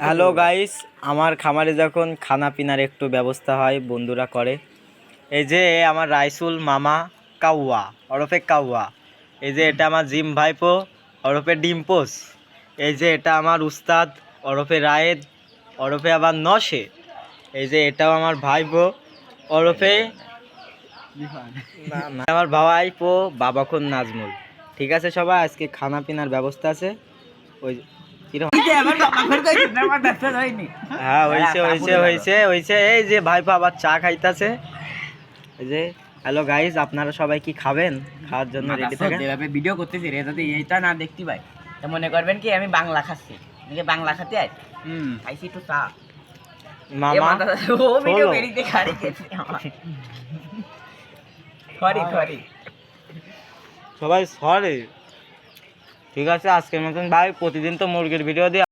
Hello guys, আমার খামারে যখন খানা পিনার একটু ব্যবস্থা হয় বন্ধুরা করে। এই যে আমার রাইসুল মামা কাউয়া ওরফে কাউয়া, এই যে এটা আমার জিম ভাইপো ওরফে ডিম্পোস, এই যে এটা আমার উস্তাদ ওরফে রায়েদ ওরফে আবার নশে, এই যে এটাও আমার ভাইপো ওরফে আমার ভাইপো বাবাখন নাজমুল। ঠিক আছে সবাই, আজকে খানা পিনার ব্যবস্থা আছে। ওই হ্যাঁ হয়েছে এই যে ভাইপো আবার চা খাইতেছে। এই যে হ্যালো গাইস, আপনারা সবাই কি খাবেন? খাওয়ার জন্য রেডি থাকেন। ভিডিও করতেছি রে, যদি এইটা না দেখতে পাই তা মনে করবেন কি আমি বাংলা খাচ্ছি, বাংলা খাতে আই খাইছি একটু চা মামা ও ভিডিও বেরিতে খারি খরি সবাই সরি। ঠিক আছে, আজকের মতন ভাই প্রতিদিন তো মুরগির ভিডিও দিয়ে